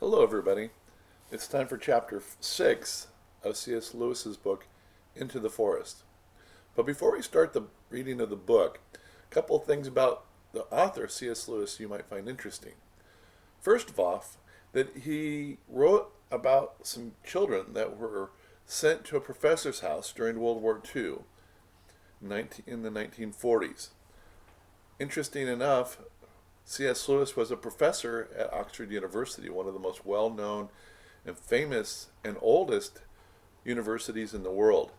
Hello, everybody. It's time for Chapter 6 of C.S. Lewis's book, Into the Forest. But before we start the reading of the book, a couple of things about the author, C.S. Lewis, you might find interesting. First of all, that he wrote about some children that were sent to a professor's house during World War II in the 1940s. Interesting enough, C.S. Lewis was a professor at Oxford University, one of the most well-known and famous and oldest universities in the world.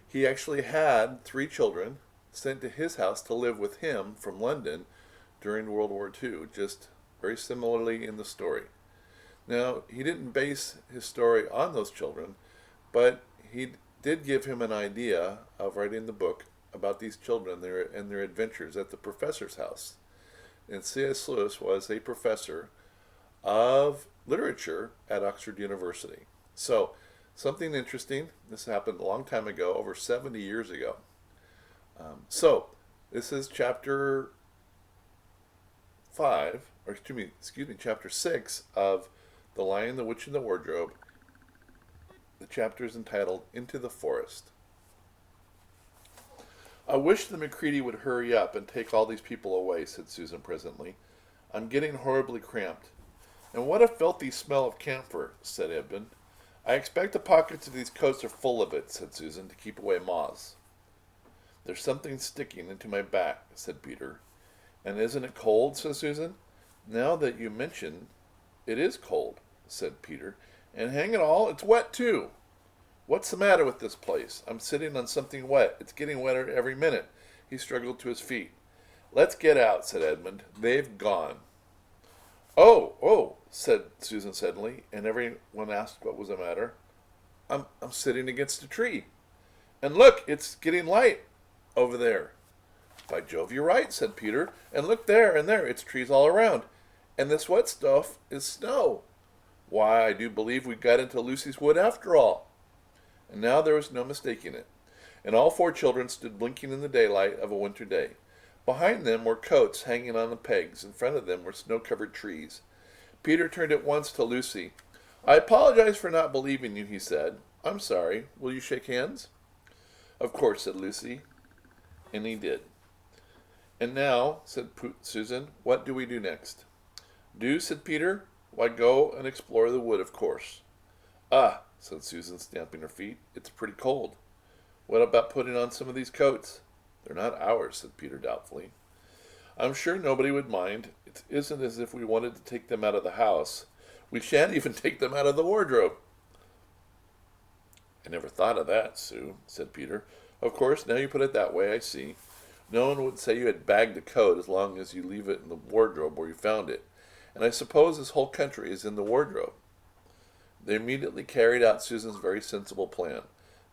He actually had 3 children sent to his house to live with him from London during World War II, just very similarly in the story. Now, he didn't base his story on those children, but he did give him an idea of writing the book about these children and their adventures at the professor's house. And C.S. Lewis was a professor of literature at Oxford University. So, something interesting. This happened a long time ago, over 70 years ago. This is chapter 5, or excuse me, chapter 6 of The Lion, the Witch, and the Wardrobe. The chapter is entitled Into the Forest. "I wish the Macready would hurry up and take all these people away," said Susan presently. "I'm getting horribly cramped." "And what a filthy smell of camphor," said Edmund. "I expect the pockets of these coats are full of it," said Susan, "to keep away moths." "There's something sticking into my back," said Peter. "And isn't it cold?" said Susan. "Now that you mention it is cold," said Peter. "And hang it all, it's wet too. What's the matter with this place? I'm sitting on something wet. It's getting wetter every minute." He struggled to his feet. "Let's get out," said Edmund. "They've gone." Oh, said Susan suddenly, and everyone asked what was the matter. I'm sitting against a tree. And look, it's getting light over there." "By Jove, you're right," said Peter. "And look there and there, it's trees all around. And this wet stuff is snow. Why, I do believe we got into Lucy's wood after all." And now there was no mistaking it, and all 4 children stood blinking in the daylight of a winter day. Behind them were coats hanging on the pegs. In front of them were snow-covered trees. Peter turned at once to Lucy. "I apologize for not believing you," he said. "I'm sorry. Will you shake hands?" "Of course," said Lucy, and he did. "And now," said Susan, "what do we do next?" "Do?" said Peter. "Why, go and explore the wood, of course." "Ah," said Susan, stamping her feet, "it's pretty cold. What about putting on some of these coats?" "They're not ours," said Peter doubtfully. "I'm sure nobody would mind. It isn't as if we wanted to take them out of the house. We shan't even take them out of the wardrobe." "I never thought of that, Sue," said Peter. "Of course, now you put it that way, I see. No one would say you had bagged a coat as long as you leave it in the wardrobe where you found it. And I suppose this whole country is in the wardrobe." They immediately carried out Susan's very sensible plan.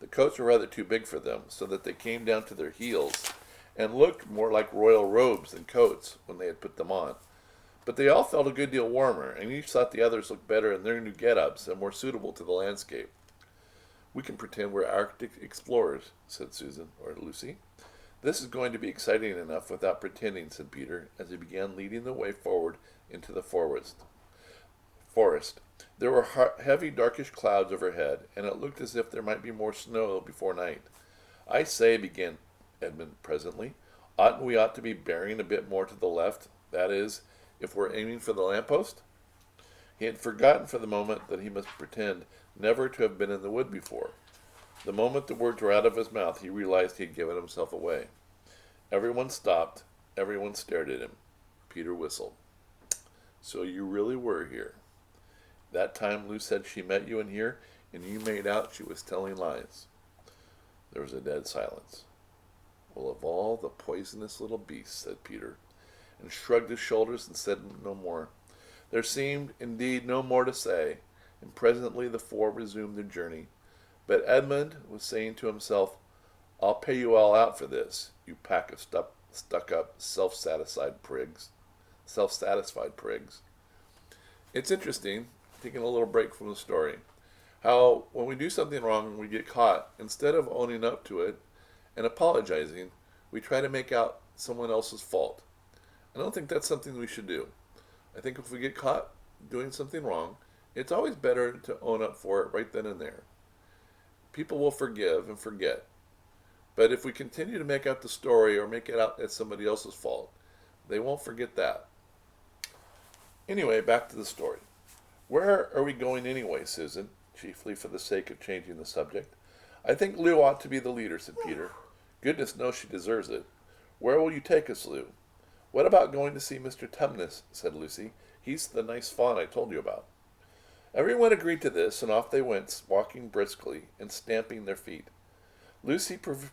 The coats were rather too big for them, so that they came down to their heels and looked more like royal robes than coats when they had put them on. But they all felt a good deal warmer, and each thought the others looked better in their new get-ups and more suitable to the landscape. "We can pretend we're Arctic explorers," said Susan, or Lucy. "This is going to be exciting enough without pretending," said Peter, as he began leading the way forward into the forest. There were heavy, darkish clouds overhead, and it looked as if there might be more snow before night. "I say," began Edmund presently, "oughtn't we to be bearing a bit more to the left, that is, if we're aiming for the lamppost?" He had forgotten for the moment that he must pretend never to have been in the wood before. The moment the words were out of his mouth, he realized he had given himself away. Everyone stopped. Everyone stared at him. Peter whistled. "So you really were here. That time Lou said she met you in here, and you made out she was telling lies." There was a dead silence. "Well, of all the poisonous little beasts," said Peter, and shrugged his shoulders and said no more. There seemed, indeed, no more to say, and presently the 4 resumed their journey. But Edmund was saying to himself, "I'll pay you all out for this, you pack of stuck-up, self-satisfied prigs. It's interesting, taking a little break from the story, how when we do something wrong and we get caught, instead of owning up to it and apologizing, we try to make out someone else's fault. I don't think that's something we should do. I think if we get caught doing something wrong It's always better to own up for it right then and there. People will forgive and forget. But if we continue to make out the story or make it out as somebody else's fault, they won't forget that. Anyway, back to the story. Where are we going anyway, Susan? Chiefly for the sake of changing the subject. I think Lou ought to be the leader, said Peter. Goodness knows she deserves it. Where will you take us, Lou? What about going to see Mr. Tumnus, said Lucy. He's the nice fawn I told you about. Everyone agreed to this, and off they went, walking briskly and stamping their feet. Lucy proved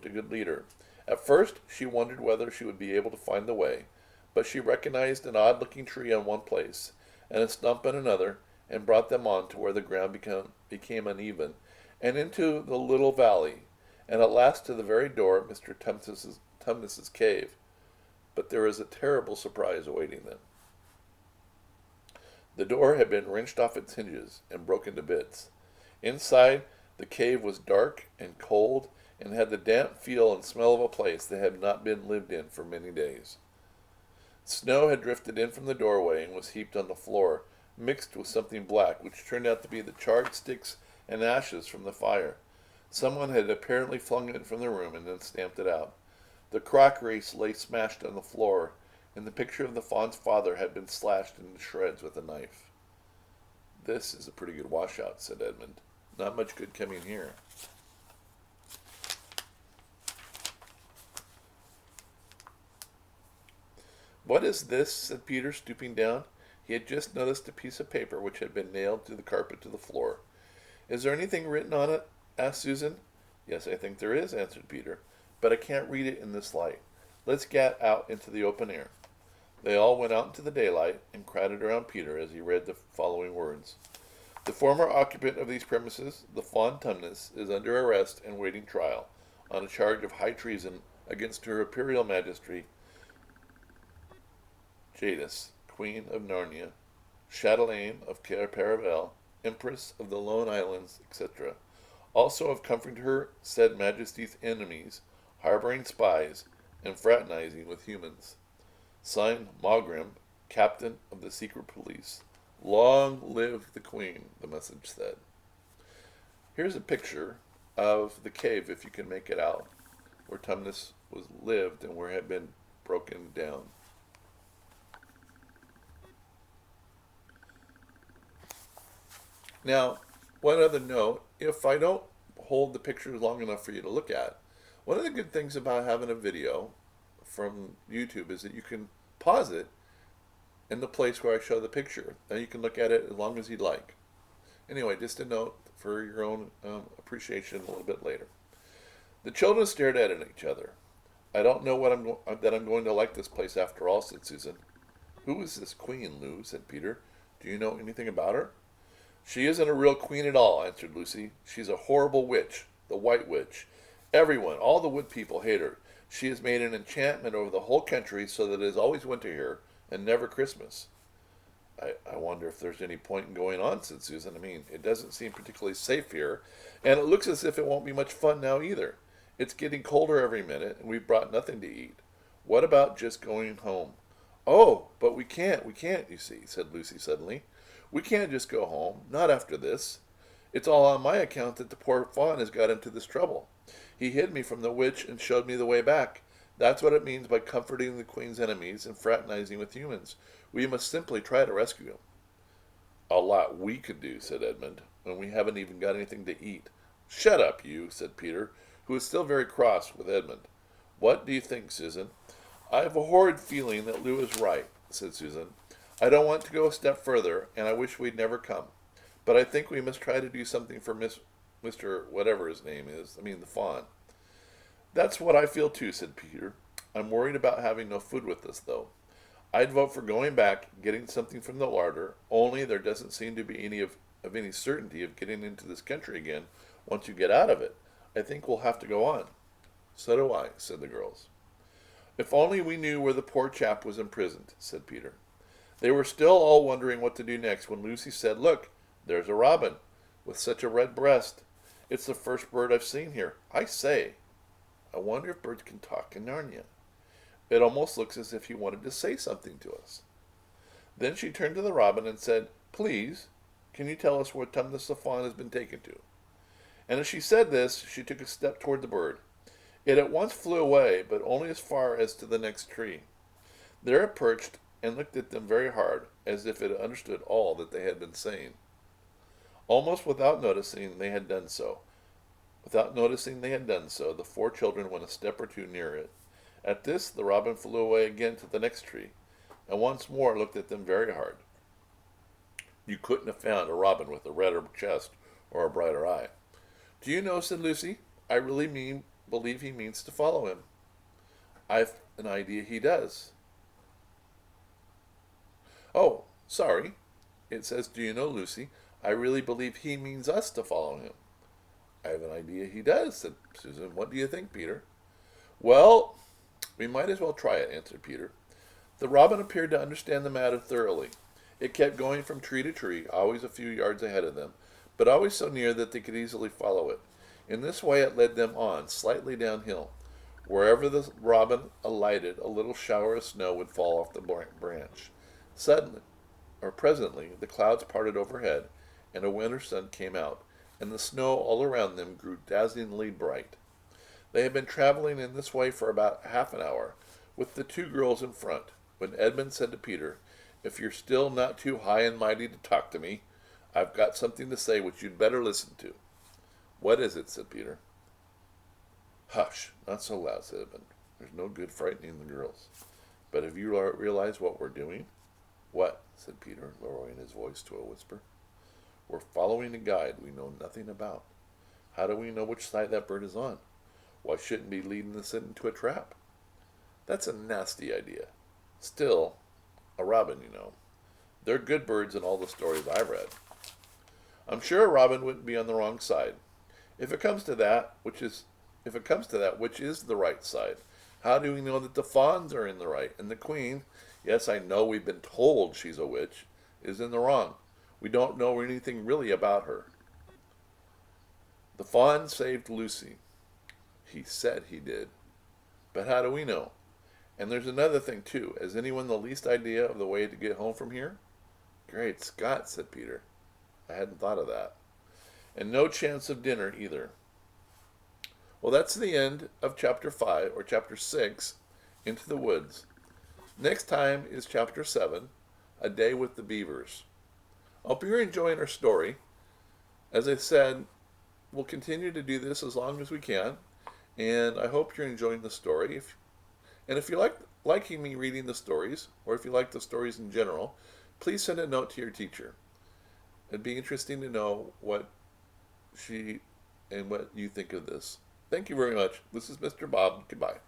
a good leader. At first, she wondered whether she would be able to find the way, but she recognized an odd-looking tree in one place, and a stump in another, and brought them on to where the ground became uneven, and into the little valley, and at last to the very door of Mr. Tumnus's cave. But there was a terrible surprise awaiting them. The door had been wrenched off its hinges and broken to bits. Inside, the cave was dark and cold, and had the damp feel and smell of a place that had not been lived in for many days. Snow had drifted in from the doorway and was heaped on the floor, mixed with something black, which turned out to be the charred sticks and ashes from the fire. Someone had apparently flung it from the room and then stamped it out. The crockery lay smashed on the floor, and the picture of the fawn's father had been slashed into shreds with a knife. This is a pretty good washout, said Edmund. Not much good coming here. What is this? Said Peter, stooping down. He had just noticed a piece of paper which had been nailed through the carpet to the floor. Is there anything written on it? Asked Susan. Yes, I think there is, answered Peter, but I can't read it in this light. Let's get out into the open air. They all went out into the daylight and crowded around Peter as he read the following words. The former occupant of these premises, the Fawn Tumnus, is under arrest and waiting trial on a charge of high treason against Her Imperial Majesty Jadis, Queen of Narnia, Chatelaine of Paravel, Empress of the Lone Islands, etc. Also of comforting her said Majesty's enemies, harboring spies, and fraternizing with humans. Signed, Maugrim, Captain of the Secret Police. Long live the Queen, the message said. Here's a picture of the cave, if you can make it out, where Tumnus lived and where it had been broken down. Now, one other note, if I don't hold the pictures long enough for you to look at, one of the good things about having a video from YouTube is that you can pause it in the place where I show the picture. Now you can look at it as long as you'd like. Anyway, just a note for your own appreciation a little bit later. The children stared at each other. I don't know that I'm going to like this place after all, said Susan. Who is this queen, Lou? Said Peter. Do you know anything about her? She isn't a real queen at all, answered Lucy. She's a horrible witch, the White Witch. Everyone, all the wood people, hate her. She has made an enchantment over the whole country so that it is always winter here and never Christmas. I wonder if there's any point in going on, said Susan. I mean, it doesn't seem particularly safe here, and it looks as if it won't be much fun now either. It's getting colder every minute, and we've brought nothing to eat. What about just going home? Oh, but we can't, you see, said Lucy suddenly. We can't just go home, not after this. It's all on my account that the poor fawn has got into this trouble. He hid me from the witch and showed me the way back. That's what it means by comforting the queen's enemies and fraternizing with humans. We must simply try to rescue him. A lot we could do, said Edmund, when we haven't even got anything to eat. Shut up, you, said Peter, who was still very cross with Edmund. What do you think, Susan? I have a horrid feeling that Lou is right, said Susan. I don't want to go a step further, and I wish we'd never come. But I think we must try to do something for Mr. whatever his name is, the fawn. That's what I feel too, said Peter. I'm worried about having no food with us, though. I'd vote for going back, getting something from the larder, only there doesn't seem to be any of any certainty of getting into this country again once you get out of it. I think we'll have to go on. So do I, said the girls. If only we knew where the poor chap was imprisoned, said Peter. They were still all wondering what to do next when Lucy said, Look, there's a robin with such a red breast. It's the first bird I've seen here. I say, I wonder if birds can talk in Narnia. It almost looks as if he wanted to say something to us. Then she turned to the robin and said, please, can you tell us where Tum the Fawn has been taken to?" And as she said this, she took a step toward the bird. It at once flew away, but only as far as to the next tree. There it perched and looked at them very hard, as if it understood all that they had been saying. Almost without noticing they had done so, the four children went a step or two nearer it. At this, the robin flew away again to the next tree, and once more looked at them very hard. You couldn't have found a robin with a redder chest or a brighter eye. "Do you know," said Lucy, "I really believe he means to follow him." "I've an idea he does." "Oh, sorry. It says, 'Do you know, Lucy, I really believe he means us to follow him.'" "I have an idea he does," said Susan. "What do you think, Peter?" "Well, we might as well try it," answered Peter. The robin appeared to understand the matter thoroughly. It kept going from tree to tree, always a few yards ahead of them, but always so near that they could easily follow it. In this way it led them on, slightly downhill. Wherever the robin alighted, a little shower of snow would fall off the branch. Presently, the clouds parted overhead, and a winter sun came out, and the snow all around them grew dazzlingly bright. They had been traveling in this way for about half an hour, with the two girls in front, when Edmund said to Peter, "If you're still not too high and mighty to talk to me, I've got something to say which you'd better listen to." "What is it?" said Peter. "Hush, not so loud," said Edmund. "There's no good frightening the girls. But have you realized what we're doing?" "What?" said Peter, lowering his voice to a whisper. "We're following a guide we know nothing about. How do we know which side that bird is on? Why shouldn't we be leading us into a trap?" "That's a nasty idea. Still, a robin, you know. They're good birds in all the stories I've read. I'm sure a robin wouldn't be on the wrong side. If it comes to that, which is the right side? How do we know that the fawns are in the right, and the queen, yes, I know we've been told she's a witch, is in the wrong? We don't know anything really about her." "The fawn saved Lucy." "He said he did. But how do we know? And there's another thing, too. Has anyone the least idea of the way to get home from here?" "Great Scott," said Peter. "I hadn't thought of that. And no chance of dinner, either." Well, that's the end of Chapter 5, or Chapter 6, Into the Woods. Next time is Chapter 7, A Day with the Beavers. I hope you're enjoying our story. As I said, we'll continue to do this as long as we can, and I hope you're enjoying the story. If you like liking me reading the stories, or if you like the stories in general, please send a note to your teacher. It'd be interesting to know what you think of this. Thank you very much. This is Mr. Bob. Goodbye.